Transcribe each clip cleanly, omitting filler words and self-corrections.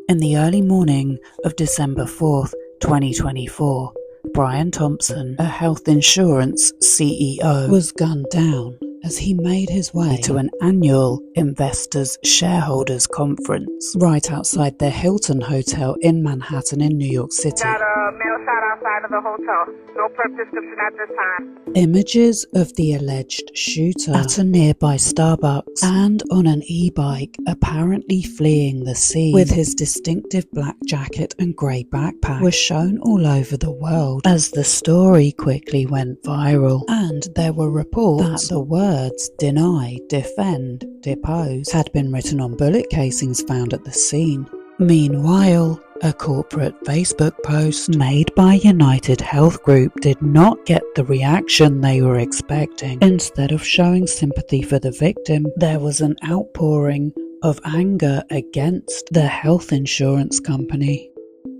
In the early morning of December 4th, 2024, Brian Thompson, a health insurance CEO, was gunned down as he made his way to an annual investors shareholders conference right outside their Hilton Hotel in Manhattan in New York City. Got a male shot outside of the hotel. No prep description at this time. Images of the alleged shooter at a nearby Starbucks and on an e-bike, apparently fleeing the scene with his distinctive black jacket and grey backpack, were shown all over the world as the story quickly went viral. And there were reports that the words deny, defend, depose had been written on bullet casings found at the scene. Meanwhile, a corporate Facebook post made by UnitedHealth Group did not get the reaction they were expecting. Instead of showing sympathy for the victim, there was an outpouring of anger against the health insurance company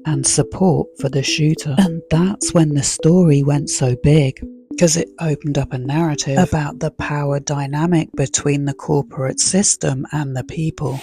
and support for the shooter. And that's when the story went so big, because it opened up a narrative about the power dynamic between the corporate system and the people.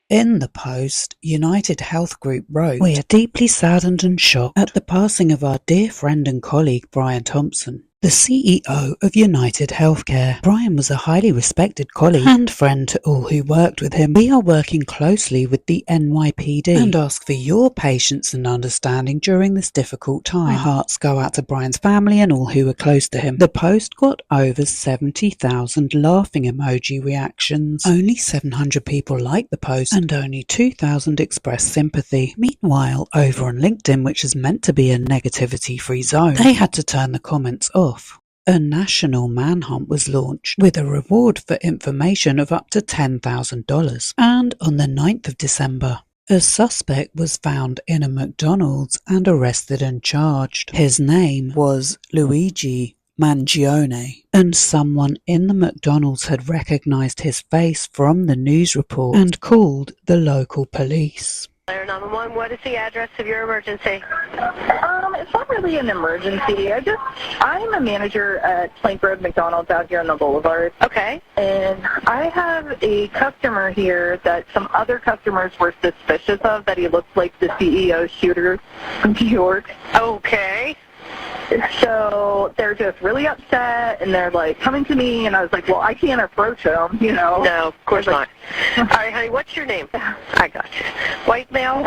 In the post, UnitedHealth Group wrote, "We are deeply saddened and shocked at the passing of our dear friend and colleague Brian Thompson, the CEO of UnitedHealthcare. Brian was a highly respected colleague and friend to all who worked with him. We are working closely with the NYPD and ask for your patience and understanding during this difficult time. Our hearts go out to Brian's family and all who were close to him." The post got over 70,000 laughing emoji reactions. Only 700 people liked the post and only 2,000 expressed sympathy. Meanwhile, over on LinkedIn, which is meant to be a negativity-free zone, they had to turn the comments off. A national manhunt was launched with a reward for information of up to $10,000. And on the 9th of December, a suspect was found in a McDonald's and arrested and charged. His name was Luigi Mangione, and someone in the McDonald's had recognized his face from the news report and called the local police. 911, what is the address of your emergency? It's not really an emergency. I'm a manager at Plank Road McDonald's out here on the boulevard. Okay. And I have a customer here that some other customers were suspicious of, that he looked like the CEO shooter from New York. Okay. So they're just really upset, and they're like coming to me, and I was like, well, I can't approach him, you know. No, of course not. All right, honey, what's your name? I got you. White male?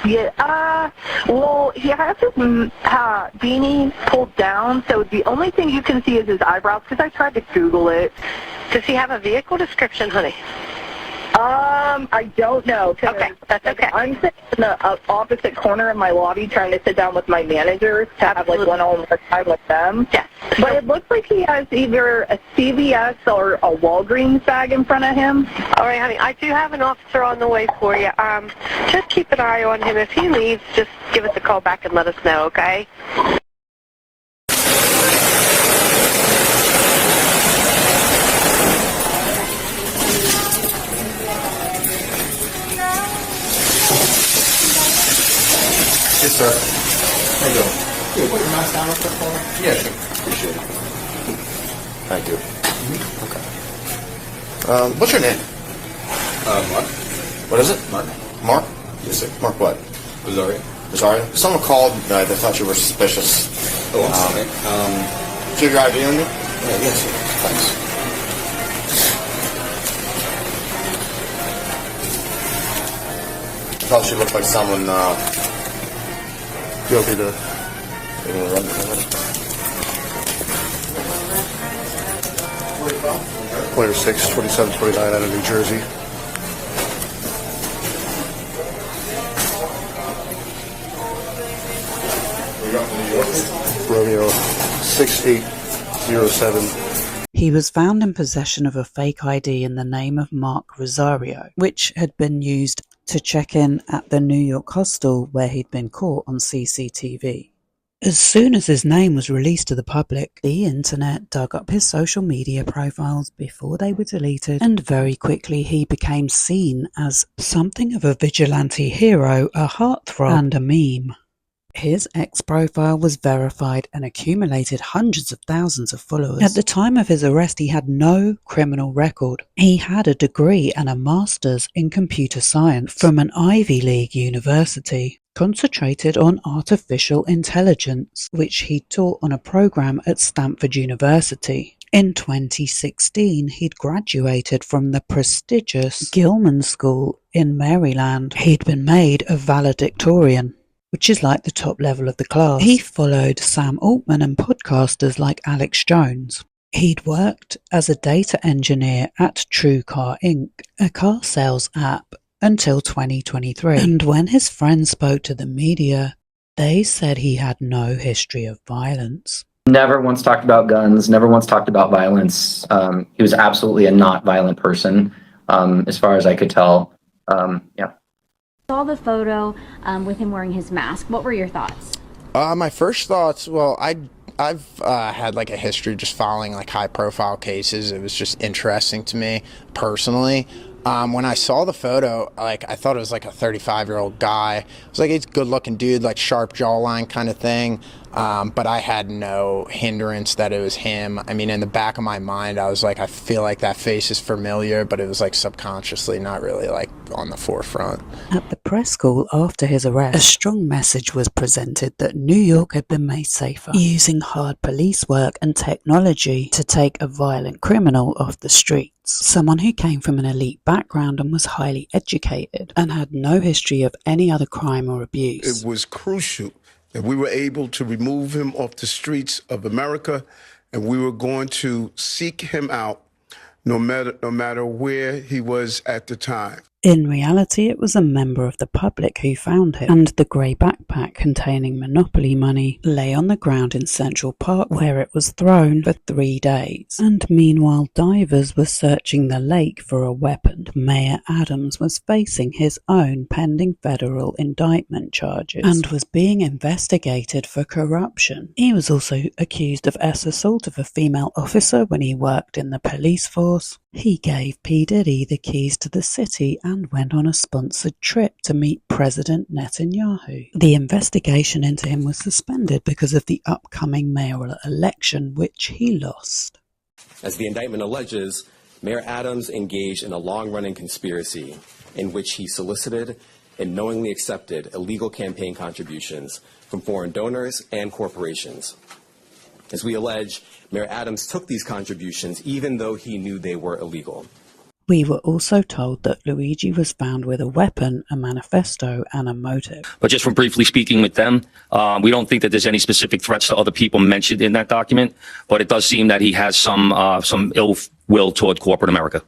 Yeah, well, he has his beanie pulled down, so the only thing you can see is his eyebrows, because I tried to Google it. Does he have a vehicle description, honey? I don't know. Okay, that's okay. I'm sitting in the opposite corner of my lobby trying to sit down with my managers to have like one-on-one time with them. Yes. But it looks like he has either a CVS or a Walgreens bag in front of him. All right, honey, I do have an officer on the way for you. Just keep an eye on him. If he leaves, just give us a call back and let us know, okay? Yes, sir. How you doing? Good. Put your mask down real quick for me? Yeah, sure. Appreciate it. Thank you. Okay. What's your name? Mark. What is it? Mark. Mark? Yes, sir. Mark what? Rosario. Rosario? Someone called. They thought you were suspicious. Oh, I'm sorry. Do you have your ID on you? Yes, sir. Thanks. Thought she looked like someone. You okay to run the 26, 27, 29 out of New Jersey. Romeo 6807. He was found in possession of a fake ID in the name of Mark Rosario, which had been used to check in at the New York hostel where he'd been caught on CCTV. As soon as his name was released to the public, the internet dug up his social media profiles before they were deleted, and very quickly he became seen as something of a vigilante hero, a heartthrob, and a meme. His X profile was verified and accumulated hundreds of thousands of followers. At the time of his arrest, he had no criminal record. He had a degree and a master's in computer science from an Ivy League university, concentrated on artificial intelligence, which he taught on a program at Stanford University. In 2016, he'd graduated from the prestigious Gilman School in Maryland. He'd been made a valedictorian, which is like the top level of the class. He followed Sam Altman and podcasters like Alex Jones. He'd worked as a data engineer at TrueCar Inc., a car sales app, until 2023. And when his friends spoke to the media, they said he had no history of violence. Never once talked about guns, never once talked about violence. He was absolutely a not violent person, as far as I could tell. Yeah. Saw the photo with him wearing his mask. What were your thoughts? My first thoughts, well, I've had like a history just following like high profile cases. It was just interesting to me personally. When I saw the photo, like I thought it was like a 35-year-old guy. It was like, he's a good looking dude, like sharp jawline kind of thing. But I had no hindrance that it was him. I mean, in the back of my mind, I was like, I feel like that face is familiar, but it was like subconsciously, not really like on the forefront. At the press call after his arrest, a strong message was presented that New York had been made safer, using hard police work and technology to take a violent criminal off the streets. Someone who came from an elite background and was highly educated and had no history of any other crime or abuse. It was crucial that we were able to remove him off the streets of America, and we were going to seek him out no matter where he was at the time. In reality, it was a member of the public who found him, and the grey backpack containing Monopoly money lay on the ground in Central Park, where it was thrown for 3 days. And meanwhile, divers were searching the lake for a weapon. Mayor Adams was facing his own pending federal indictment charges and was being investigated for corruption. He was also accused of assault of a female officer when he worked in the police force. He gave P. Diddy the keys to the city and went on a sponsored trip to meet President Netanyahu. The investigation into him was suspended because of the upcoming mayoral election, which he lost. As the indictment alleges, Mayor Adams engaged in a long-running conspiracy in which he solicited and knowingly accepted illegal campaign contributions from foreign donors and corporations. As we allege, Mayor Adams took these contributions even though he knew they were illegal. We were also told that Luigi was found with a weapon, a manifesto, and a motive. But just from briefly speaking with them, we don't think that there's any specific threats to other people mentioned in that document, but it does seem that he has some ill will toward corporate America.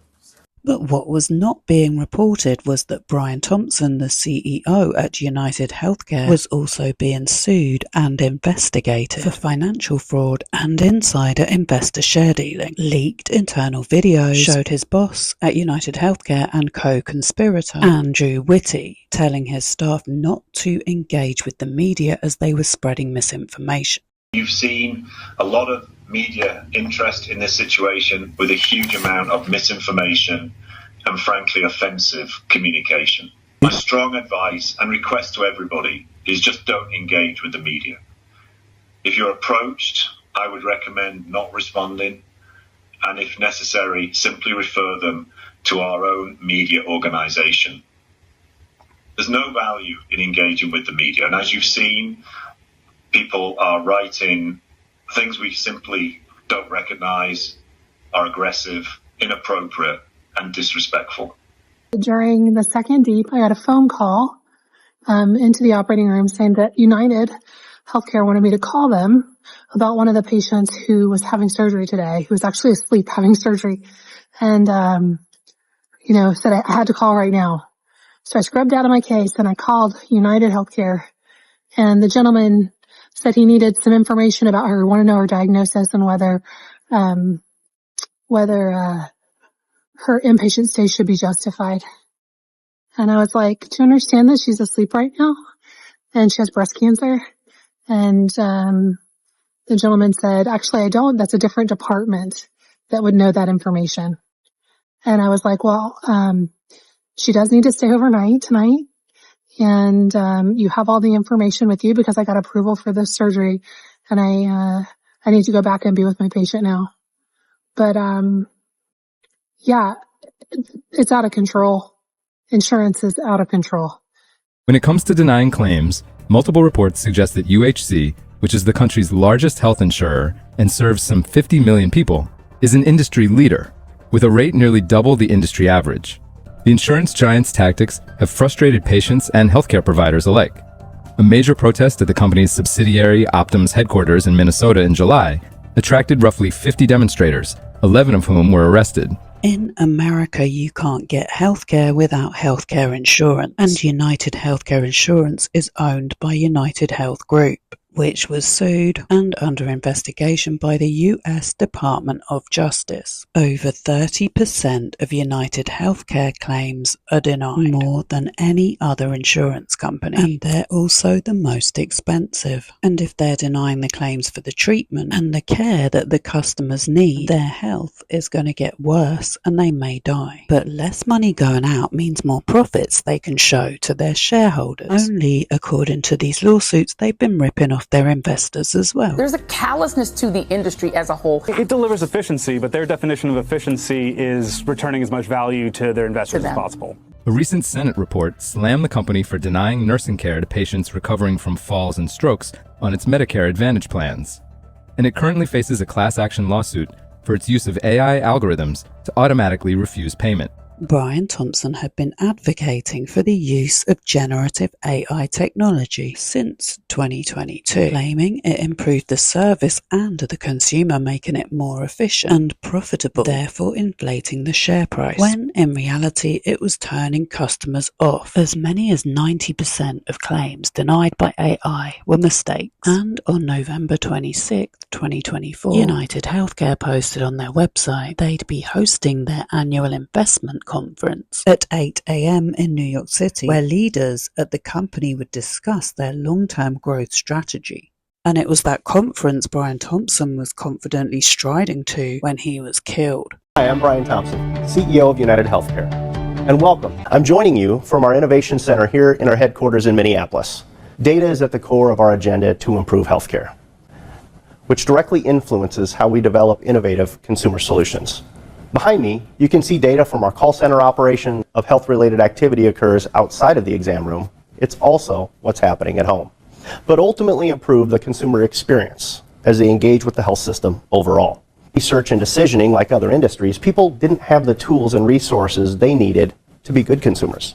But what was not being reported was that Brian Thompson, the CEO at UnitedHealthcare, was also being sued and investigated for financial fraud and insider investor share dealing. Leaked internal videos showed his boss at UnitedHealthcare and co-conspirator, Andrew Whitty, telling his staff not to engage with the media as they were spreading misinformation. You've seen a lot of media interest in this situation with a huge amount of misinformation and frankly offensive communication. My strong advice and request to everybody is just don't engage with the media. If you're approached, I would recommend not responding, and if necessary, simply refer them to our own media organization. There's no value in engaging with the media, and as you've seen, people are writing things we simply don't recognize, are aggressive, inappropriate, and disrespectful. During the second deep, I got a phone call into the operating room saying that UnitedHealthcare wanted me to call them about one of the patients who was having surgery today, who was actually asleep having surgery, and said I had to call right now. So I scrubbed out of my case and I called UnitedHealthcare, and the gentleman said he needed some information about her, wanted to know her diagnosis and whether her inpatient stay should be justified. And I was like, do you understand that she's asleep right now? And she has breast cancer? And the gentleman said, actually, I don't. That's a different department that would know that information. And I was like, well, she does need to stay overnight tonight. and you have all the information with you because I got approval for this surgery, and I need to go back and be with my patient now. But yeah, it's out of control. Insurance is out of control. When it comes to denying claims, multiple reports suggest that UHC, which is the country's largest health insurer and serves some 50 million people, is an industry leader, with a rate nearly double the industry average. The insurance giant's tactics have frustrated patients and healthcare providers alike. A major protest at the company's subsidiary Optum's headquarters in Minnesota in July attracted roughly 50 demonstrators, 11 of whom were arrested. In America, you can't get healthcare without healthcare insurance, and UnitedHealthcare Insurance is owned by UnitedHealth Group, which was sued and under investigation by the U.S. Department of Justice. Over 30% of UnitedHealthcare claims are denied, more than any other insurance company, and they're also the most expensive. And if they're denying the claims for the treatment and the care that the customers need, their health is going to get worse and they may die. But less money going out means more profits they can show to their shareholders. Only according to these lawsuits, they've been ripping off their investors as well. There's a callousness to the industry as a whole. It delivers efficiency, but their definition of efficiency is returning as much value to their investors as possible. A recent Senate report slammed the company for denying nursing care to patients recovering from falls and strokes on its Medicare Advantage plans. And it currently faces a class action lawsuit for its use of AI algorithms to automatically refuse payment. Brian Thompson had been advocating for the use of generative AI technology since 2022, claiming it improved the service and the consumer, making it more efficient and profitable, therefore inflating the share price, when in reality it was turning customers off. As many as 90% of claims denied by AI were mistakes. And on November 26, 2024, UnitedHealthcare posted on their website they'd be hosting their annual investment conference at 8 a.m. in New York City, where leaders at the company would discuss their long-term growth strategy. And it was that conference Brian Thompson was confidently striding to when he was killed. Hi, I'm Brian Thompson, CEO of UnitedHealthcare, and welcome. I'm joining you from our Innovation Center here in our headquarters in Minneapolis. Data is at the core of our agenda to improve healthcare, which directly influences how we develop innovative consumer solutions. Behind me, you can see data from our call center operation of health-related activity occurs outside of the exam room. It's also what's happening at home, but ultimately improve the consumer experience as they engage with the health system overall. Research and decisioning, like other industries, people didn't have the tools and resources they needed to be good consumers.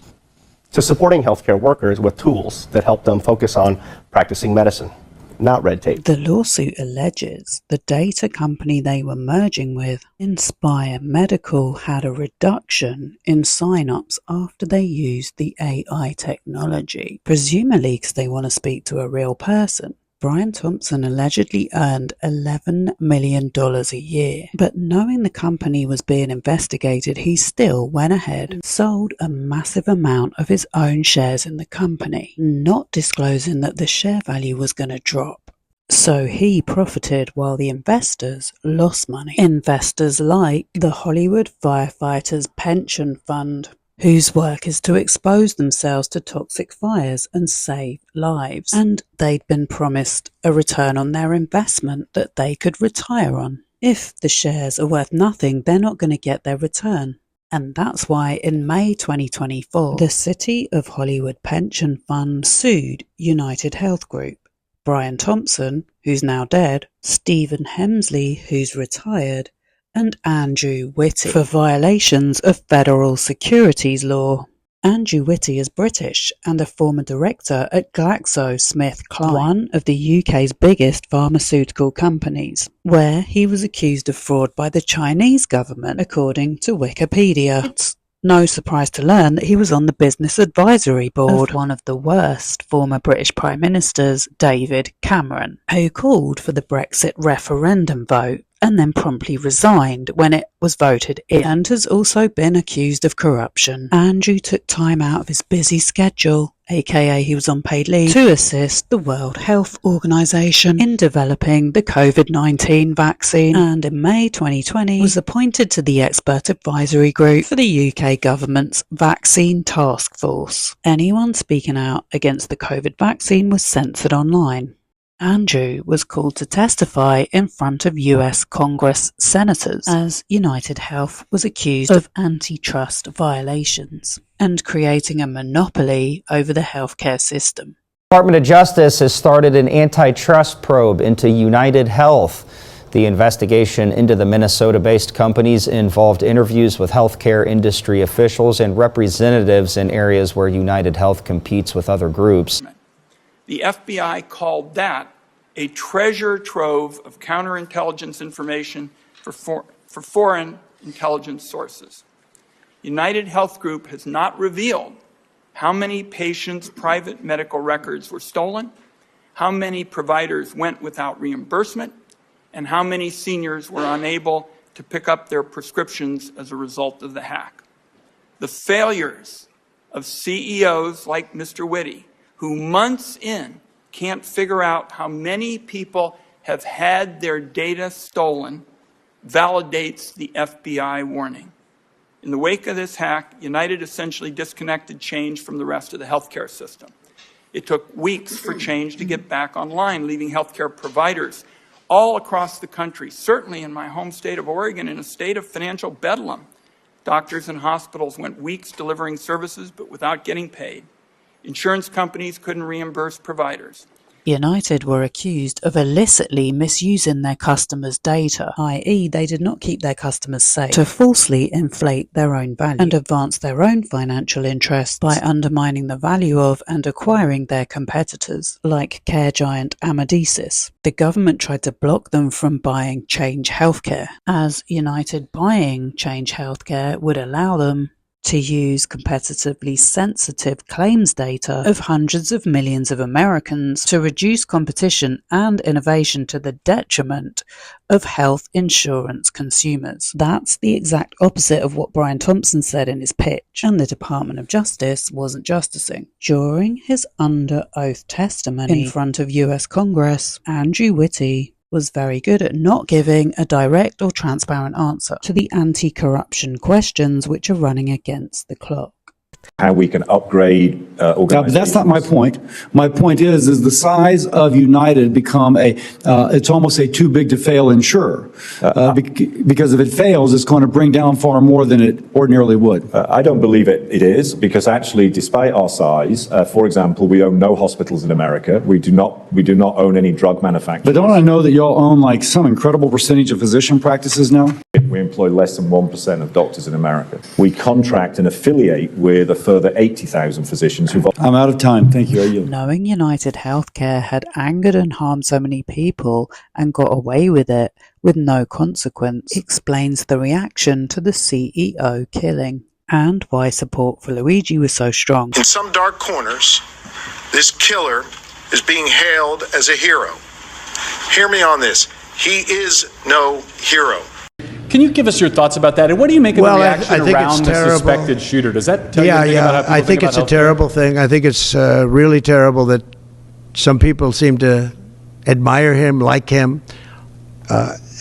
To supporting healthcare workers with tools that help them focus on practicing medicine, not red tape. The lawsuit alleges the data company they were merging with, Inspire Medical, had a reduction in sign-ups after they used the AI technology, presumably because they want to speak to a real person. Brian Thompson allegedly earned $11 million a year, but knowing the company was being investigated, he still went ahead and sold a massive amount of his own shares in the company, not disclosing that the share value was going to drop. So he profited while the investors lost money. Investors like the Hollywood Firefighters Pension Fund, whose work is to expose themselves to toxic fires and save lives. And they'd been promised a return on their investment that they could retire on. If the shares are worth nothing, they're not going to get their return. And that's why in May 2024, the City of Hollywood Pension Fund sued UnitedHealth Group. Brian Thompson, who's now dead, Stephen Hemsley, who's retired, and Andrew Whitty for violations of federal securities law. Andrew Whitty is British and a former director at GlaxoSmithKline, one of the UK's biggest pharmaceutical companies, where he was accused of fraud by the Chinese government, according to Wikipedia. It's no surprise to learn that he was on the business advisory board of one of the worst former British Prime Ministers, David Cameron, who called for the Brexit referendum vote and then promptly resigned when it was voted in, and has also been accused of corruption. Andrew took time out of his busy schedule, aka he was on paid leave, to assist the World Health Organization in developing the COVID-19 vaccine, and in May 2020 was appointed to the expert advisory group for the UK government's vaccine task force. Anyone speaking out against the COVID vaccine was censored online. Andrew was called to testify in front of US Congress senators as UnitedHealth was accused of antitrust violations and creating a monopoly over the healthcare system. The Department of Justice has started an antitrust probe into UnitedHealth. The investigation into the Minnesota-based companies involved interviews with healthcare industry officials and representatives in areas where UnitedHealth competes with other groups. The FBI called that a treasure trove of counterintelligence information for foreign intelligence sources. UnitedHealth Group has not revealed how many patients' private medical records were stolen, how many providers went without reimbursement, and how many seniors were unable to pick up their prescriptions as a result of the hack. The failures of CEOs like Mr. Whitty, who months in can't figure out how many people have had their data stolen, validates the FBI warning. In the wake of this hack, United essentially disconnected Change from the rest of the healthcare system. It took weeks for Change to get back online, leaving healthcare providers all across the country, certainly in my home state of Oregon, in a state of financial bedlam. Doctors and hospitals went weeks delivering services but without getting paid. Insurance companies couldn't reimburse providers. United were accused of illicitly misusing their customers' data, i.e. they did not keep their customers safe, to falsely inflate their own value and advance their own financial interests by undermining the value of and acquiring their competitors, like care giant Amadeus. The government tried to block them from buying Change Healthcare, as United buying Change Healthcare would allow them to use competitively sensitive claims data of hundreds of millions of Americans to reduce competition and innovation to the detriment of health insurance consumers. That's the exact opposite of what Brian Thompson said in his pitch, and the Department of Justice wasn't justicing. During his under oath testimony in front of US Congress, Andrew Whitty was very good at not giving a direct or transparent answer to the anti-corruption questions which are running against the clock. How we can upgrade organizations. But that's not my point. My point is the size of United become it's almost a too big to fail insurer. Because if it fails, it's going to bring down far more than it ordinarily would. I don't believe it is, because actually, despite our size, for example, we own no hospitals in America. We do not own any drug manufacturers. But don't I know that y'all own like some incredible percentage of physician practices now? We employ less than 1% of doctors in America. We contract and affiliate with a further 80,000 physicians who've... I'm out of time. Thank you. Knowing UnitedHealthcare had angered and harmed so many people and got away with it with no consequence explains the reaction to the CEO killing and why support for Luigi was so strong. In some dark corners, this killer is being hailed as a hero. Hear me on this. He is no hero. Can you give us your thoughts about that? And what do you make of the reaction around the suspected shooter? Does that tell you anything about how people I think it's a terrible thing. I think it's really terrible that some people seem to admire him, like him.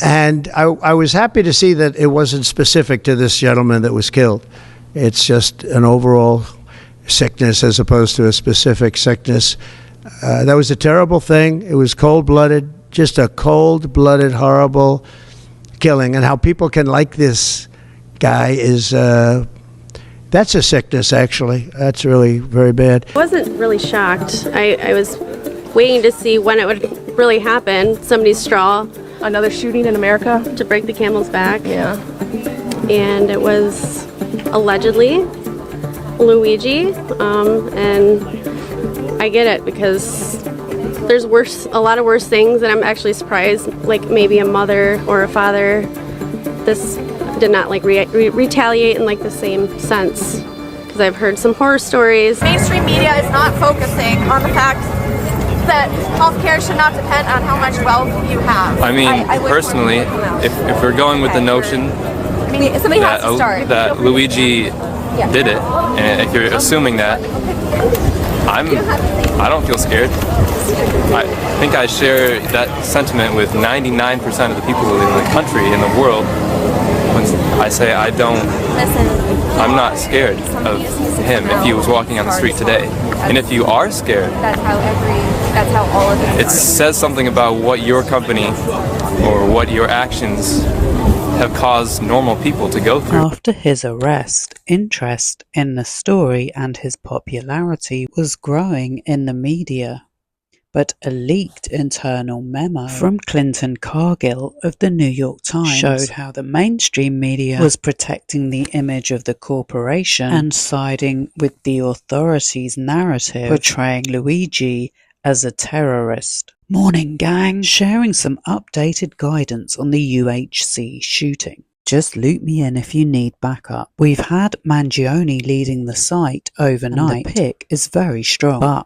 And I was happy to see that it wasn't specific to this gentleman that was killed. It's just an overall sickness as opposed to a specific sickness. That was a terrible thing. It was cold-blooded, just a cold-blooded, horrible killing. And how people can like this guy is that's a sickness, actually. That's really very bad. I wasn't really shocked. I was waiting to see when it would really happen. Somebody's straw. Another shooting in America? To break the camel's back. Yeah. And it was allegedly Luigi. And I get it because there's a lot of worse things, and I'm actually surprised, like maybe a mother or a father, this did not like retaliate in like the same sense, because I've heard some horror stories. Mainstream media is not focusing on the fact that healthcare should not depend on how much wealth you have. I mean, personally, if we're going with the notion somebody has to start. that Luigi did it, and if you're assuming that, I don't feel scared. I think I share that sentiment with 99% of the people in the country, in the world, when I say I'm not scared of him if he was walking on the street today. And if you are scared, that's how all of this it says something about what your company or what your actions have caused normal people to go through. After his arrest, interest in the story and his popularity was growing in the media. But a leaked internal memo from Clinton Cargill of the New York Times showed how the mainstream media was protecting the image of the corporation and siding with the authorities' narrative, portraying Luigi as a terrorist. Morning, gang! Sharing some updated guidance on the UHC shooting. Just loop me in if you need backup. We've had Mangione leading the site overnight, and the pick is very strong, but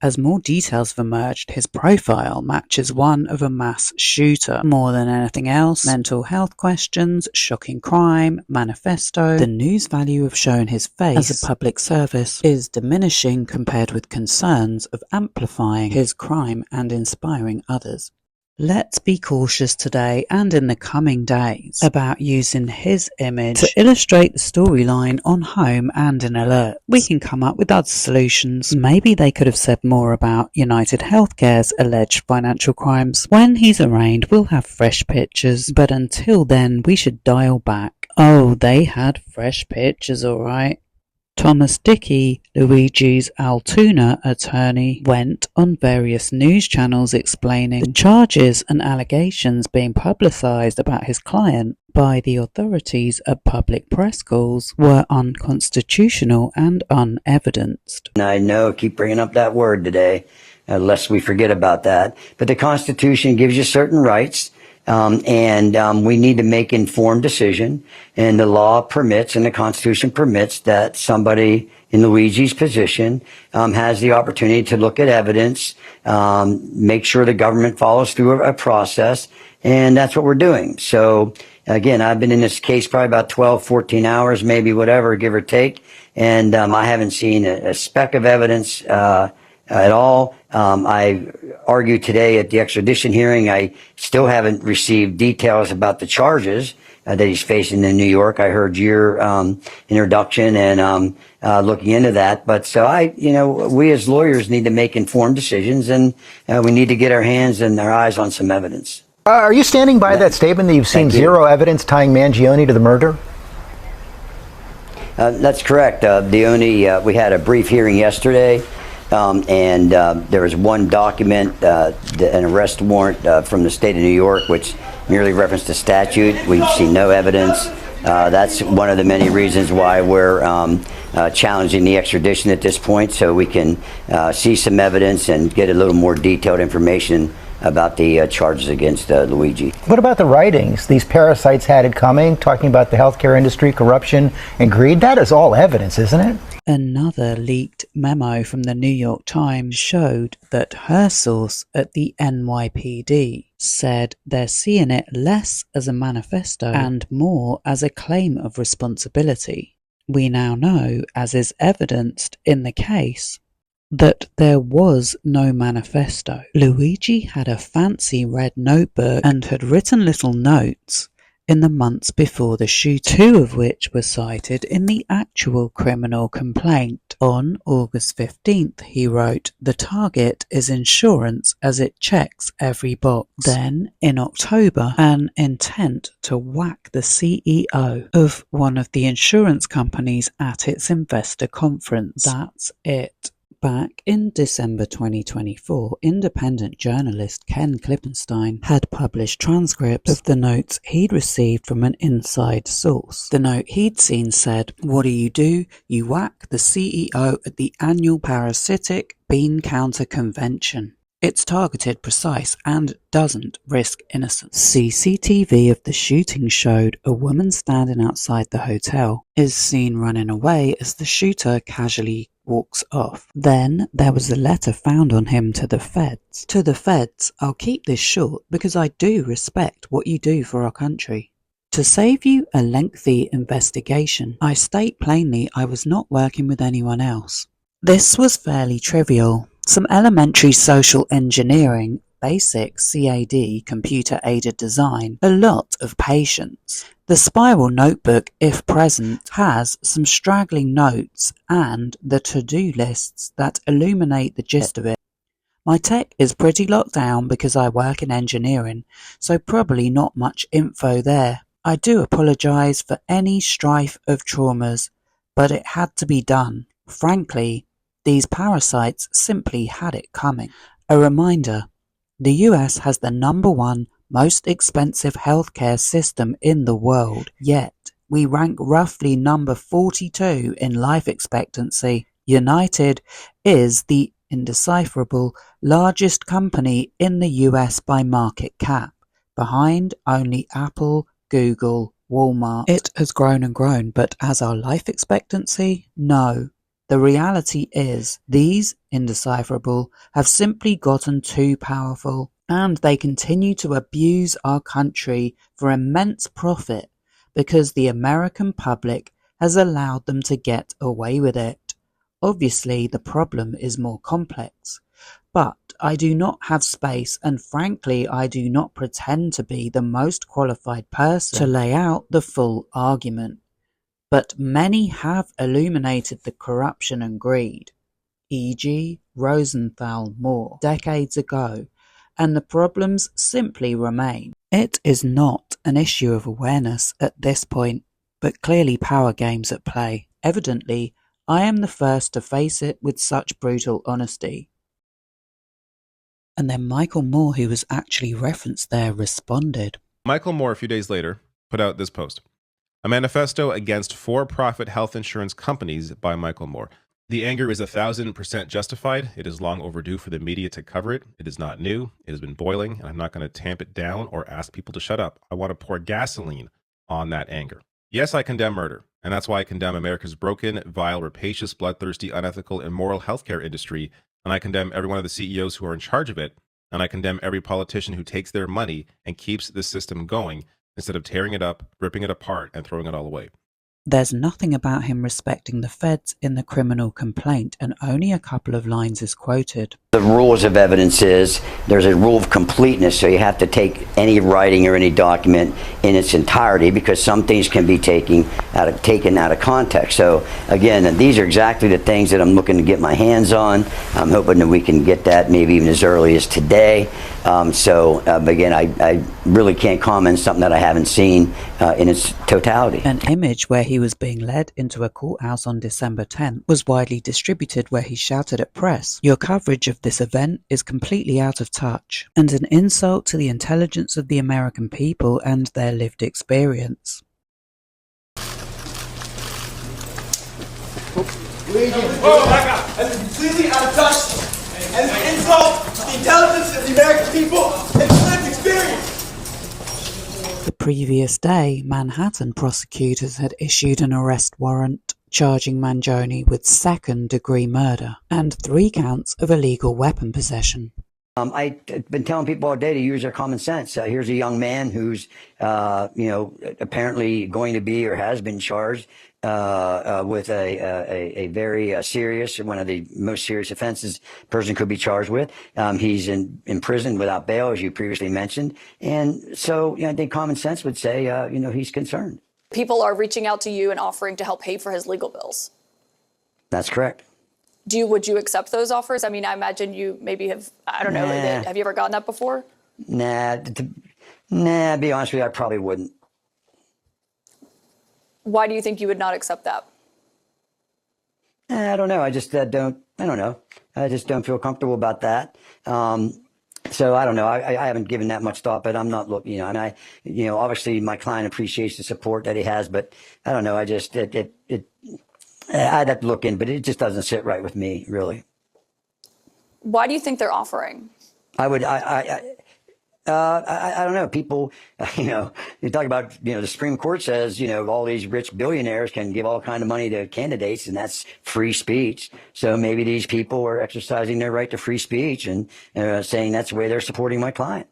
as more details have emerged, his profile matches one of a mass shooter. More than anything else, mental health questions, shocking crime, manifesto. The news value of showing his face as a public service is diminishing compared with concerns of amplifying his crime and inspiring others. Let's be cautious today and in the coming days about using his image to illustrate the storyline on Home and in Alert. We can come up with other solutions. Maybe they could have said more about UnitedHealthcare's alleged financial crimes. When he's arraigned, we'll have fresh pictures, but until then, we should dial back. Oh, they had fresh pictures, alright. Thomas Dickey, Luigi's Altoona attorney, went on various news channels explaining the charges and allegations being publicised about his client by the authorities at public press calls were unconstitutional and unevidenced. I know, keep bringing up that word today, lest we forget about that. But the Constitution gives you certain rights. And we need to make informed decision, and the law permits and the Constitution permits that somebody in Luigi's position has the opportunity to look at evidence, make sure the government follows through a process, and that's what we're doing. So again, I've been in this case probably about 12, 14 hours, maybe whatever, give or take, and I haven't seen a speck of evidence at all. I argued today at the extradition hearing. I still haven't received details about the charges that he's facing in New York. I heard your introduction and looking into that. But so we as lawyers need to make informed decisions, and we need to get our hands and our eyes on some evidence. Are you standing by that statement that you've seen zero evidence tying Mangione to the murder? That's correct. We had a brief hearing yesterday. And there was one document, an arrest warrant from the state of New York, which merely referenced a statute. We've seen no evidence. That's one of the many reasons why we're challenging the extradition at this point, so we can see some evidence and get a little more detailed information about the charges against Luigi. What about the writings these parasites had it coming, talking about the healthcare industry, corruption, and greed? That is all evidence, isn't it? Another leaked memo from the New York Times showed that her source at the NYPD said they're seeing it less as a manifesto and more as a claim of responsibility. We now know, as is evidenced in the case, that there was no manifesto. Luigi had a fancy red notebook and had written little notes in the months before the shooting, 2 of which were cited in the actual criminal complaint. On August 15th, he wrote, "The target is insurance as it checks every box." Then, in October, an intent to whack the CEO of one of the insurance companies at its investor conference. That's it. Back in December 2024, independent journalist Ken Klippenstein had published transcripts of the notes he'd received from an inside source. The note he'd seen said, "What do? You whack the CEO at the annual parasitic bean counter convention. It's targeted, precise, and doesn't risk innocence." CCTV of the shooting showed a woman standing outside the hotel is seen running away as the shooter casually walks off. Then there was a letter found on him to the feds. To the feds, I'll keep this short because I do respect what you do for our country. To save you a lengthy investigation, I state plainly I was not working with anyone else. This was fairly trivial. Some elementary social engineering, basic CAD computer-aided design, a lot of patience. The spiral notebook, if present, has some straggling notes and the to-do lists that illuminate the gist of it. My tech is pretty locked down because I work in engineering, so probably not much info there. I do apologise for any strife of traumas, but it had to be done. Frankly, these parasites simply had it coming. A reminder, the US has the #1 most expensive healthcare system in the world, yet we rank roughly number 42 in life expectancy. United is the indecipherable largest company in the US by market cap, behind only Apple, Google, Walmart. It has grown and grown, but as our life expectancy? No. The reality is, these indecipherable have simply gotten too powerful, and they continue to abuse our country for immense profit because the American public has allowed them to get away with it. Obviously, the problem is more complex. But I do not have space, and frankly I do not pretend to be the most qualified person to lay out the full argument. But many have illuminated the corruption and greed, e.g. Rosenthal more decades ago, and the problems simply remain. It is not an issue of awareness at this point, but clearly power games at play. Evidently, I am the first to face it with such brutal honesty. And then Michael Moore, who was actually referenced there, responded. Michael Moore, a few days later, put out this post. A manifesto against for-profit health insurance companies by Michael Moore. The anger is 1,000% justified. It is long overdue for the media to cover it. It is not new. It has been boiling, and I'm not going to tamp it down or ask people to shut up. I want to pour gasoline on that anger. Yes, I condemn murder, and that's why I condemn America's broken, vile, rapacious, bloodthirsty, unethical, immoral healthcare industry, and I condemn every one of the CEOs who are in charge of it, and I condemn every politician who takes their money and keeps the system going instead of tearing it up, ripping it apart, and throwing it all away. There's nothing about him respecting the feds in the criminal complaint, and only a couple of lines is quoted. The rules of evidence is there's a rule of completeness, so you have to take any writing or any document in its entirety because some things can be taken out of context. So again, these are exactly the things that I'm looking to get my hands on. I'm hoping that we can get that maybe even as early as today. But again, I really can't comment on something that I haven't seen in its totality. An image where he was being led into a courthouse on December 10th was widely distributed, where he shouted at press, "Your coverage of this event is completely out of touch," and an insult to the intelligence of the American people and their lived experience. Luigi, oh my God, that's completely out of touch, and an insult to the intelligence of the American people and lived experience. The previous day, Manhattan prosecutors had issued an arrest warrant charging Mangione with second-degree murder and 3 counts of illegal weapon possession. I've been telling people all day to use their common sense. Here's a young man who's, apparently going to be or has been charged with a very serious, one of the most serious offenses a person could be charged with. He's in prison without bail, as you previously mentioned. And so, I think common sense would say, he's concerned. People are reaching out to you and offering to help pay for his legal bills. That's correct. Would you accept those offers? I mean, I imagine you maybe have, I don't know, have you ever gotten that before? Nah, to be honest with you, I probably wouldn't. Why do you think you would not accept that? I don't know. I just don't know. I just don't feel comfortable about that. So I don't know. I haven't given that much thought, but I'm not looking, and obviously my client appreciates the support that he has, but I don't know. I just, I'd have to look in, but it just doesn't sit right with me, really. Why do you think they're offering? I don't know. People, you talk about, the Supreme Court says, all these rich billionaires can give all kind of money to candidates, and that's free speech. So maybe these people are exercising their right to free speech and saying that's the way they're supporting my client.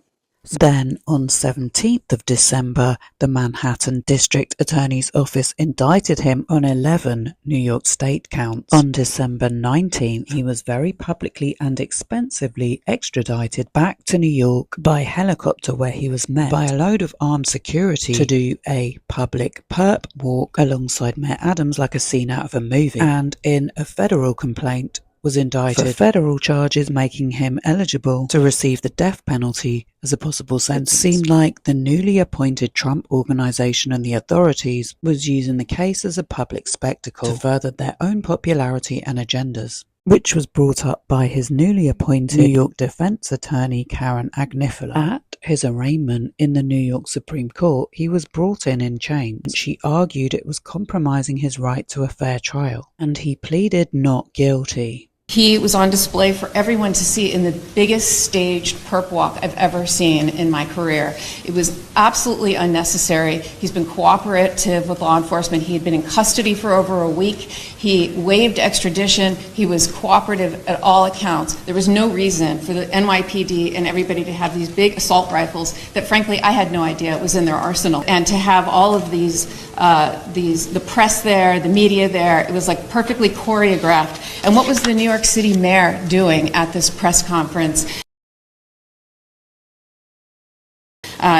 Then, on 17th of December, the Manhattan District Attorney's Office indicted him on 11 New York State counts. On December 19th, he was very publicly and expensively extradited back to New York by helicopter, where he was met by a load of armed security to do a public perp walk alongside Mayor Adams like a scene out of a movie, and in a federal complaint was indicted for federal charges, making him eligible to receive the death penalty as a possible sentence. It seemed like the newly appointed Trump organization and the authorities was using the case as a public spectacle to further their own popularity and agendas, which was brought up by his newly appointed New York defense attorney Karen Agnifilo. At his arraignment in the New York Supreme Court, he was brought in chains. She argued it was compromising his right to a fair trial, and he pleaded not guilty. He was on display for everyone to see in the biggest staged perp walk I've ever seen in my career. It was absolutely unnecessary. He's been cooperative with law enforcement. He had been in custody for over a week. He waived extradition. He was cooperative at all accounts. There was no reason for the NYPD and everybody to have these big assault rifles that, frankly, I had no idea was in their arsenal. And to have all of the press there, the media there, it was like perfectly choreographed. And what was the New York City mayor doing at this press conference?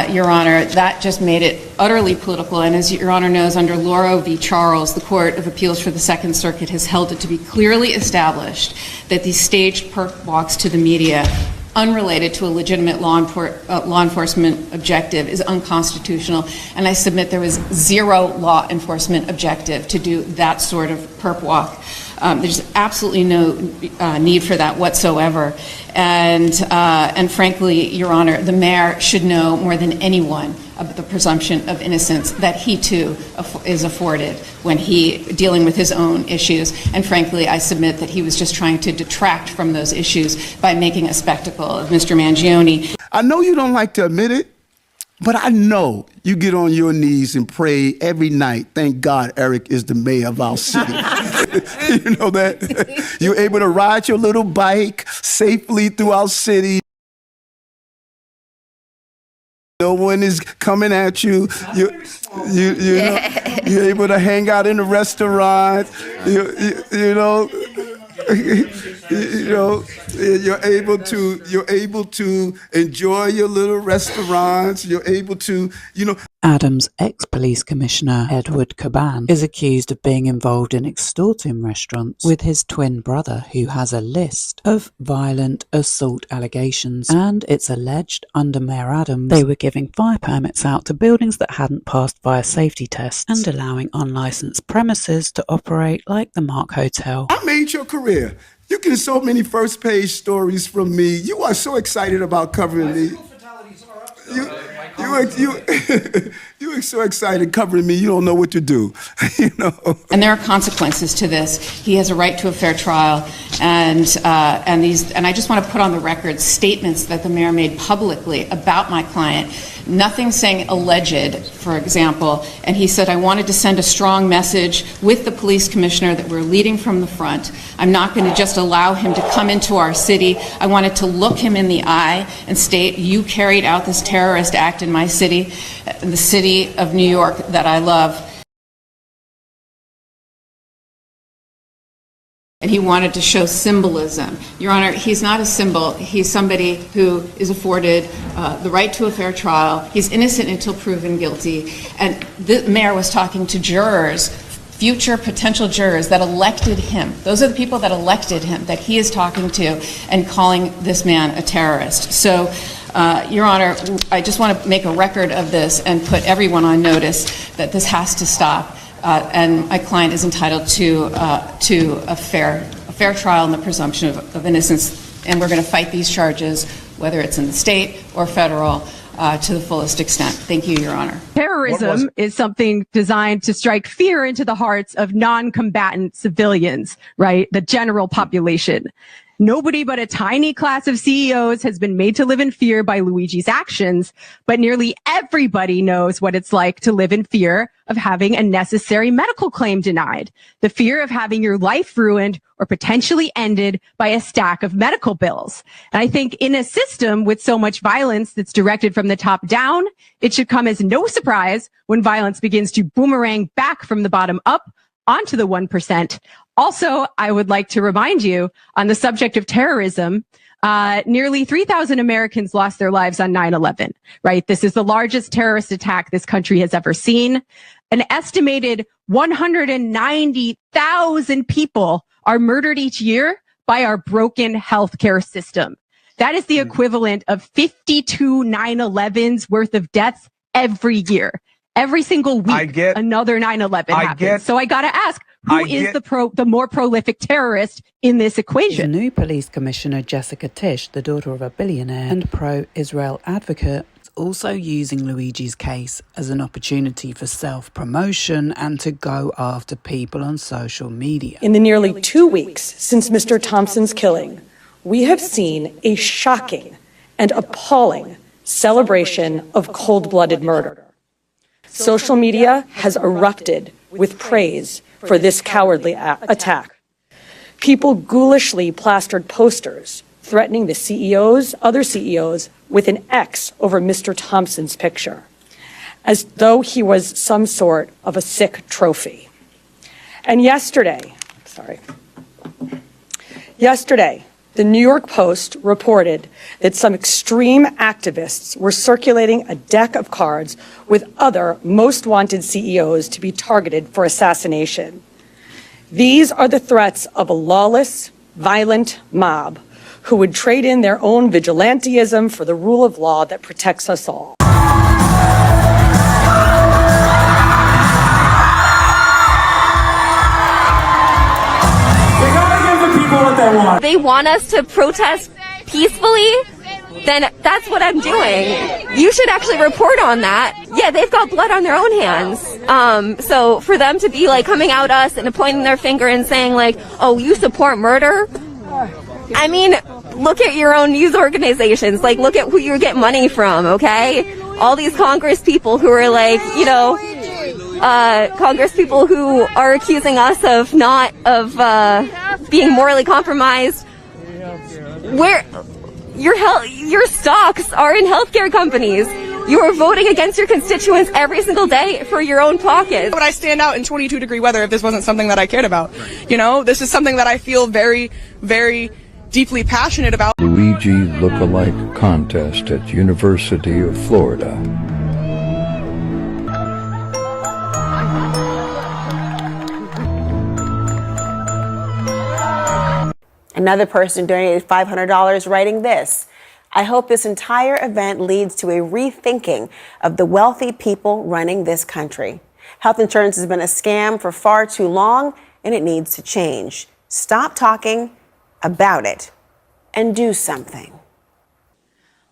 Your Honor, that just made it utterly political. And as Your Honor knows, under Lauro v. Charles, the Court of Appeals for the Second Circuit has held it to be clearly established that these staged perp walks to the media, unrelated to a legitimate law enforcement objective, is unconstitutional. And I submit there was zero law enforcement objective to do that sort of perp walk. There's absolutely no need for that whatsoever. And frankly, Your Honor, the mayor should know more than anyone about the presumption of innocence that he too is afforded when dealing with his own issues. And frankly, I submit that he was just trying to detract from those issues by making a spectacle of Mr. Mangione. I know you don't like to admit it, but I know you get on your knees and pray every night. Thank God Eric is the mayor of our city. You know that? You're able to ride your little bike safely through our city. No one is coming at you. You're able to hang out in the restaurant. You're able to enjoy your little restaurants. You're able to, Adams' ex-police commissioner, Edward Caban, is accused of being involved in extorting restaurants with his twin brother, who has a list of violent assault allegations, and it's alleged under Mayor Adams they were giving fire permits out to buildings that hadn't passed fire safety tests and allowing unlicensed premises to operate like the Mark Hotel. I made your career. You get so many first-page stories from me. You are so excited about covering me. You are so excited covering me, you don't know what to do. And there are consequences to this. He has a right to a fair trial, and I just want to put on the record statements that the mayor made publicly about my client. Nothing saying alleged, for example, and he said, I wanted to send a strong message with the police commissioner that we're leading from the front. I'm not going to just allow him to come into our city. I wanted to look him in the eye and state, you carried out this terrorist act in my city, the city of New York that I love. And he wanted to show symbolism. Your Honor, he's not a symbol. He's somebody who is afforded the right to a fair trial. He's innocent until proven guilty. And the mayor was talking to jurors, future potential jurors that elected him. Those are the people that elected him, that he is talking to and calling this man a terrorist. So, Your Honor, I just want to make a record of this and put everyone on notice that this has to stop. And my client is entitled to a fair trial and the presumption of innocence. And we're going to fight these charges, whether it's in the state or federal, to the fullest extent. Thank you, Your Honor. Terrorism is something designed to strike fear into the hearts of non-combatant civilians, right? The general population. Nobody but a tiny class of CEOs has been made to live in fear by Luigi's actions, but nearly everybody knows what it's like to live in fear of having a necessary medical claim denied, the fear of having your life ruined or potentially ended by a stack of medical bills. And I think in a system with so much violence that's directed from the top down, it should come as no surprise when violence begins to boomerang back from the bottom up onto the 1%. Also, I would like to remind you on the subject of terrorism, nearly 3,000 Americans lost their lives on 9/11, right? This is the largest terrorist attack this country has ever seen. An estimated 190,000 people are murdered each year by our broken healthcare system. That is the equivalent of 52 9/11s worth of deaths every year. Every single week, another 9/11 happens. So I got to ask, who is the more prolific terrorist in this equation? The new police commissioner, Jessica Tisch, the daughter of a billionaire and pro-Israel advocate, is also using Luigi's case as an opportunity for self-promotion and to go after people on social media. In the nearly 2 weeks since Mr. Thompson's killing, we have seen a shocking and appalling celebration of cold-blooded murder. Social media has erupted with praise for this cowardly attack. People ghoulishly plastered posters threatening the other CEOs, with an X over Mr. Thompson's picture, as though he was some sort of a sick trophy. And yesterday, the New York Post reported that some extreme activists were circulating a deck of cards with other most wanted CEOs to be targeted for assassination. These are the threats of a lawless, violent mob who would trade in their own vigilantism for the rule of law that protects us all. They want us to protest peacefully, then that's what I'm doing. You should actually report on that. Yeah, they've got blood on their own hands. So for them to be like coming out us and pointing their finger and saying like, oh, you support murder? I mean, look at your own news organizations. Like, look at who you get money from, okay? All these Congress people who are like, you know, Congress people who are accusing us of being morally compromised. Where your stocks are in healthcare companies. You are voting against your constituents every single day for your own pockets. Would I stand out in 22-degree weather if this wasn't something that I cared about? You know, this is something that I feel very, very deeply passionate about. Luigi look-alike contest at University of Florida. Another person donated $500 writing this: I hope this entire event leads to a rethinking of the wealthy people running this country. Health insurance has been a scam for far too long, and it needs to change. Stop talking about it and do something.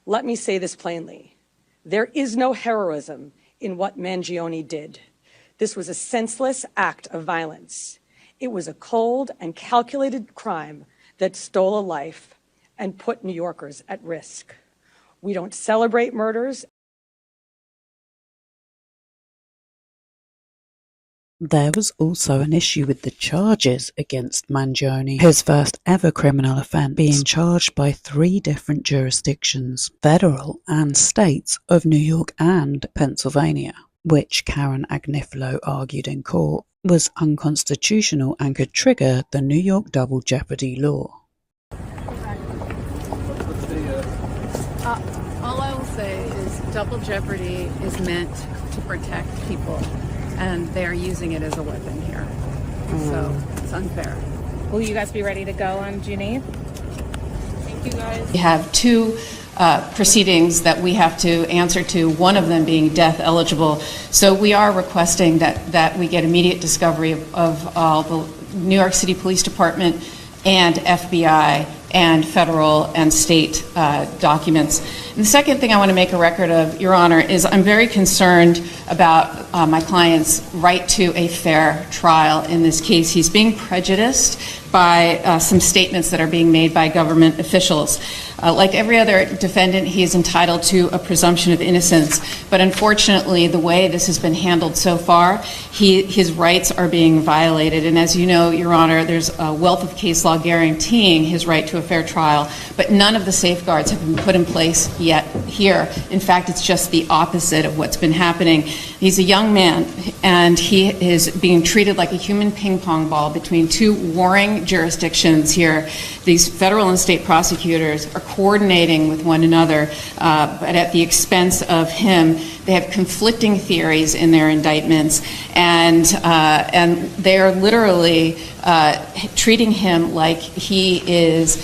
Let me say this plainly. There is no heroism in what Mangione did. This was a senseless act of violence. It was a cold and calculated crime that stole a life and put New Yorkers at risk. We don't celebrate murders. There was also an issue with the charges against Mangione, his first ever criminal offence, being charged by 3 different jurisdictions, federal and states of New York and Pennsylvania, which Karen Agnifilo argued in court was unconstitutional and could trigger the New York double jeopardy law. All I will say is double jeopardy is meant to protect people, and they're using it as a weapon here. So it's unfair. Will you guys be ready to go on June 8th? Thank you guys. We have 2 proceedings that we have to answer to, one of them being death eligible. So we are requesting that we get immediate discovery of all the New York City Police Department and FBI and federal and state documents. And the second thing I want to make a record of, Your Honor, is I'm very concerned about my client's right to a fair trial in this case. He's being prejudiced by some statements that are being made by government officials. Like every other defendant, he is entitled to a presumption of innocence, but unfortunately, the way this has been handled so far, his rights are being violated. And as you know, Your Honor, there's a wealth of case law guaranteeing his right to a fair trial, but none of the safeguards have been put in place yet here. In fact, it's just the opposite of what's been happening. He's a young man, and he is being treated like a human ping pong ball between two warring jurisdictions here. These federal and state prosecutors are coordinating with one another, but at the expense of him. They have conflicting theories in their indictments, and they are literally treating him like he is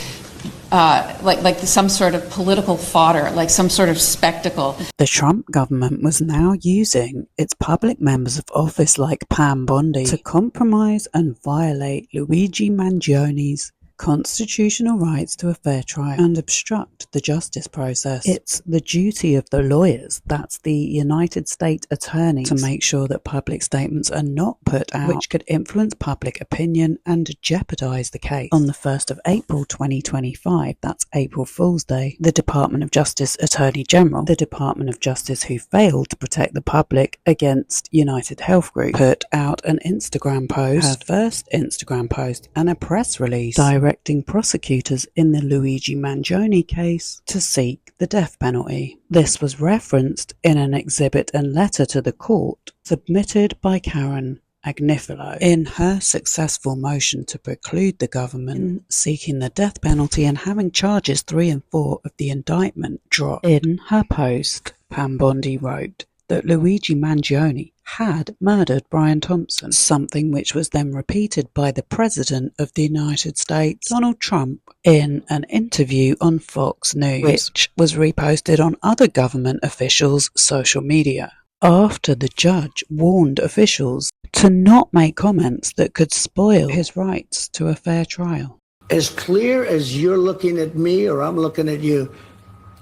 like some sort of political fodder, like some sort of spectacle. The Trump government was now using its public members of office like Pam Bondi to compromise and violate Luigi Mangione's constitutional rights to a fair trial and obstruct the justice process. It's the duty of the lawyers, that's the United States attorneys, to make sure that public statements are not put out which could influence public opinion and jeopardize the case. On the 1st of April 2025, that's April Fool's Day, the Department of Justice Attorney General, the Department of Justice who failed to protect the public against UnitedHealth Group, put out an Instagram post, her first Instagram post, and a press release directing prosecutors in the Luigi Mangione case to seek the death penalty. This was referenced in an exhibit and letter to the court submitted by Karen Agnifilo in her successful motion to preclude the government seeking the death penalty and having charges 3 and 4 of the indictment dropped. In her post, Pam Bondi wrote that Luigi Mangione had murdered Brian Thompson, something which was then repeated by the President of the United States, Donald Trump, in an interview on Fox News, which was reposted on other government officials' social media. After the judge warned officials to not make comments that could spoil his rights to a fair trial. As clear as you're looking at me or I'm looking at you,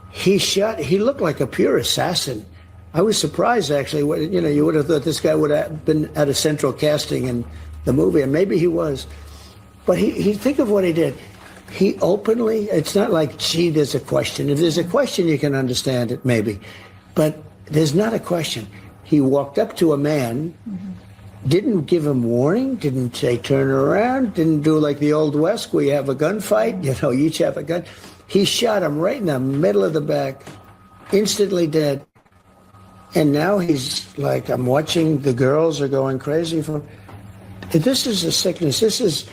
he looked like a pure assassin. I was surprised, actually. You know, you would have thought this guy would have been at a central casting in the movie, and maybe he was. But he think of what he did. He openly, it's not like, gee, there's a question. If there's a question, you can understand it, maybe. But there's not a question. He walked up to a man, didn't give him warning, didn't say turn around, didn't do like the Old West where you have a gunfight, you know, you each have a gun. He shot him right in the middle of the back, instantly dead. And now he's like, I'm watching, the girls are going crazy for him. This is a sickness. This is,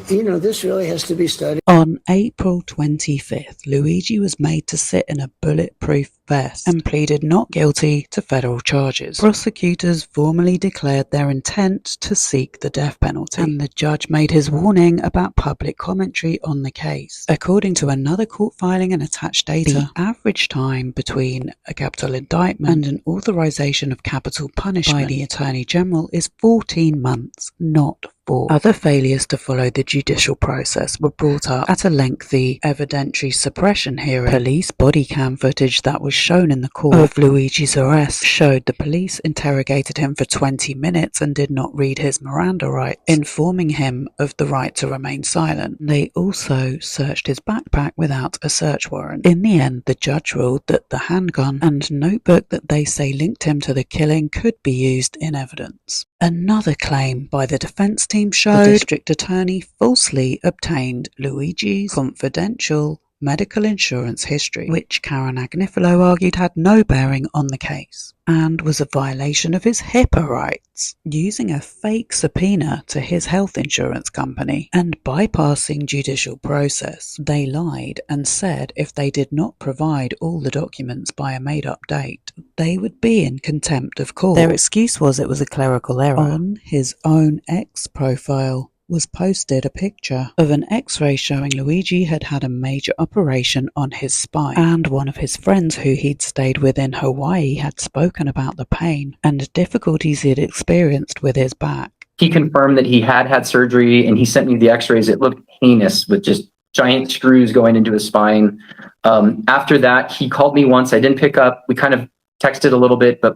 you know, this really has to be studied. On April 25th, Luigi was made to sit in a bulletproof vest and pleaded not guilty to federal charges. Prosecutors formally declared their intent to seek the death penalty, and the judge made his warning about public commentary on the case. According to another court filing and attached data, the average time between a capital indictment and an authorization of capital punishment by the Attorney General is 14 months, not 4. Other failures to follow the judicial process were brought up at a lengthy evidentiary suppression hearing. Police body cam footage that was shown in the court of Luigi's arrest showed the police interrogated him for 20 minutes and did not read his Miranda rights, informing him of the right to remain silent. They also searched his backpack without a search warrant. In the end, the judge ruled that the handgun and notebook that they say linked him to the killing could be used in evidence. Another claim by the defense team showed the district attorney falsely obtained Luigi's confidential medical insurance history, which Karen Agnifilo argued had no bearing on the case and was a violation of his HIPAA rights. Using a fake subpoena to his health insurance company and bypassing judicial process, they lied and said if they did not provide all the documents by a made-up date, they would be in contempt of court. Their excuse was it was a clerical error. On his own X profile was posted a picture of an x-ray showing Luigi had had a major operation on his spine, and one of his friends who he'd stayed with in Hawaii had spoken about the pain and difficulties he'd experienced with his back. He confirmed that he had had surgery, and he sent me the x-rays. It looked heinous with just giant screws going into his spine. After that, he called me once. I didn't pick up. We kind of texted a little bit, but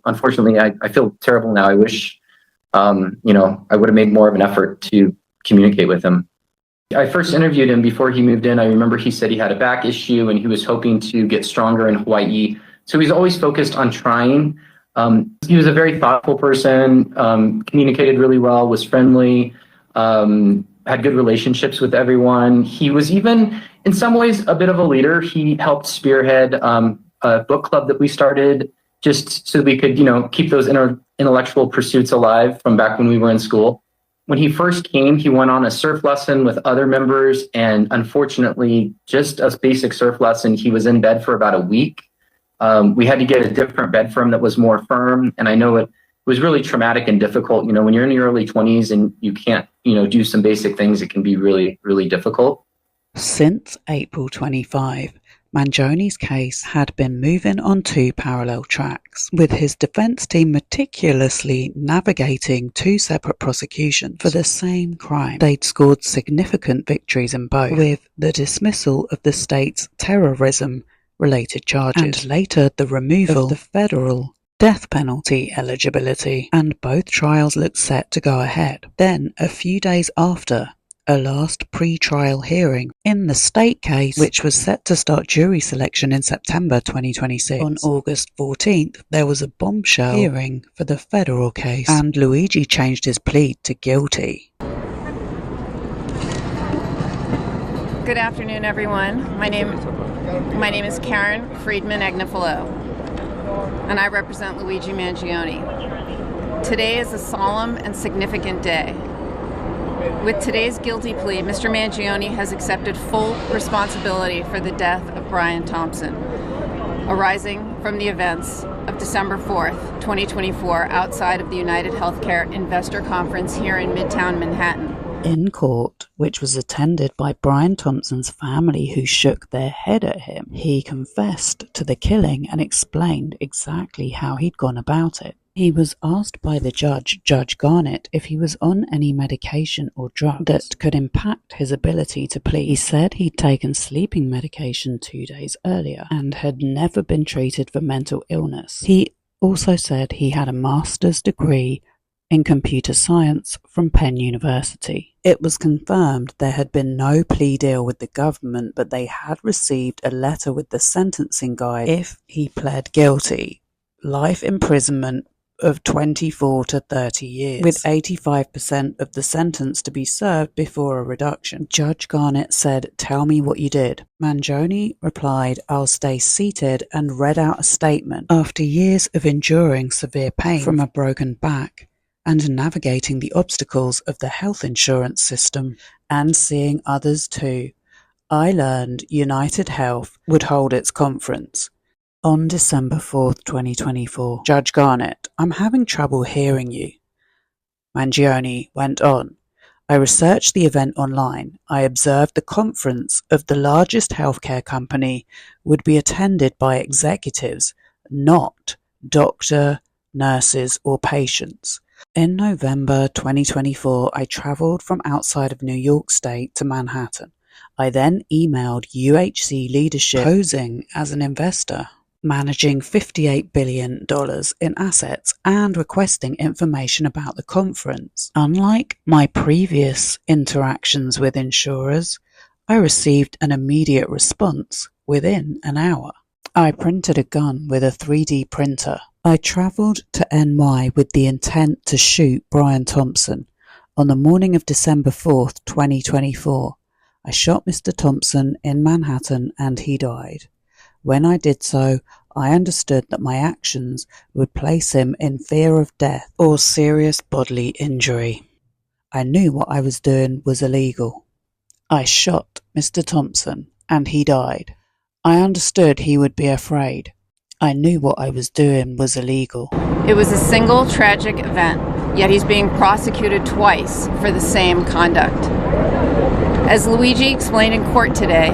unfortunately, I feel terrible now. I wish I would have made more of an effort to communicate with him. I first interviewed him before he moved in. I remember he said he had a back issue and he was hoping to get stronger in Hawaii. So he's always focused on trying. He was a very thoughtful person, communicated really well, was friendly, had good relationships with everyone. He was even, in some ways, a bit of a leader. He helped spearhead a book club that we started just so we could, keep those intellectual pursuits alive from back when we were in school. When he first came, he went on a surf lesson with other members, and unfortunately, just a basic surf lesson, he was in bed for about a week. We had to get a different bed for him that was more firm, and I know it was really traumatic and difficult. When you're in your early 20s and you can't, do some basic things, it can be really, really difficult. Since April 25, Mangione's case had been moving on two parallel tracks, with his defense team meticulously navigating two separate prosecutions for the same crime. They'd scored significant victories in both, with the dismissal of the state's terrorism-related charges, and later the removal of the federal death penalty eligibility, and both trials looked set to go ahead. Then, a few days after, a last pre-trial hearing in the state case, which was set to start jury selection in September 2026. On August 14th, there was a bombshell hearing for the federal case, and Luigi changed his plea to guilty. Good afternoon, everyone. My name is Karen Friedman Agnifilo, and I represent Luigi Mangione. Today is a solemn and significant day. With today's guilty plea, Mr. Mangione has accepted full responsibility for the death of Brian Thompson, arising from the events of December 4th, 2024, outside of the UnitedHealthcare Investor Conference here in Midtown Manhattan. In court, which was attended by Brian Thompson's family, who shook their head at him, he confessed to the killing and explained exactly how he'd gone about it. He was asked by the judge, Judge Garnett, if he was on any medication or drug that could impact his ability to plead. He said he'd taken sleeping medication 2 days earlier and had never been treated for mental illness. He also said he had a master's degree in computer science from Penn University. It was confirmed there had been no plea deal with the government, but they had received a letter with the sentencing guide if he pled guilty. Life imprisonment of 24 to 30 years, with 85% of the sentence to be served before a reduction. Judge Garnett said, "Tell me what you did." Mangione replied, "I'll stay seated," and read out a statement. After years of enduring severe pain from a broken back and navigating the obstacles of the health insurance system and seeing others too, I learned UnitedHealth would hold its conference. On December 4th, 2024, Judge Garnett, "I'm having trouble hearing you." Mangione went on, "I researched the event online. I observed the conference of the largest healthcare company would be attended by executives, not doctor, nurses, or patients. In November 2024, I traveled from outside of New York State to Manhattan. I then emailed UHC leadership posing as an investor, managing $58 billion in assets and requesting information about the conference. Unlike my previous interactions with insurers, I received an immediate response within an hour. I printed a gun with a 3D printer. I traveled to NY with the intent to shoot Brian Thompson. On the morning of December 4th, 2024, I shot Mr. Thompson in Manhattan and he died. When I did so, I understood that my actions would place him in fear of death or serious bodily injury. I knew what I was doing was illegal. I shot Mr. Thompson and he died. I understood he would be afraid. I knew what I was doing was illegal." It was a single tragic event, yet he's being prosecuted twice for the same conduct. As Luigi explained in court today,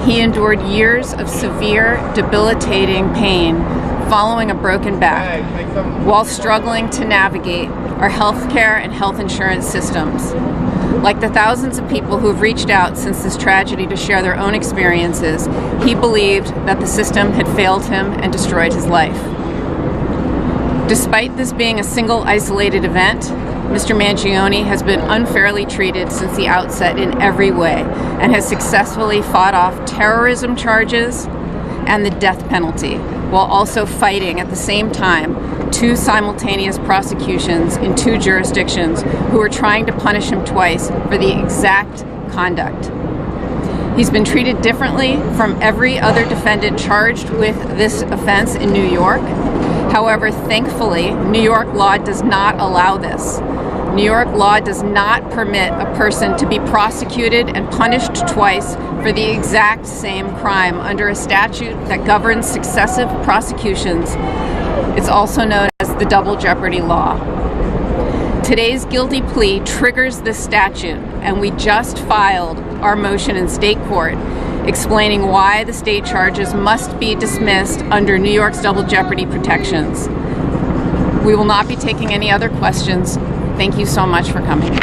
he endured years of severe, debilitating pain following a broken back while struggling to navigate our healthcare and health insurance systems. Like the thousands of people who have reached out since this tragedy to share their own experiences, he believed that the system had failed him and destroyed his life. Despite this being a single isolated event, Mr. Mangione has been unfairly treated since the outset in every way and has successfully fought off terrorism charges and the death penalty, while also fighting at the same time 2 simultaneous prosecutions in 2 jurisdictions who are trying to punish him twice for the exact conduct. He's been treated differently from every other defendant charged with this offense in New York. However, thankfully, New York law does not allow this. New York law does not permit a person to be prosecuted and punished twice for the exact same crime under a statute that governs successive prosecutions. It's also known as the double jeopardy law. Today's guilty plea triggers this statute, and we just filed our motion in state court explaining why the state charges must be dismissed under New York's double jeopardy protections. We will not be taking any other questions. Thank you so much for coming.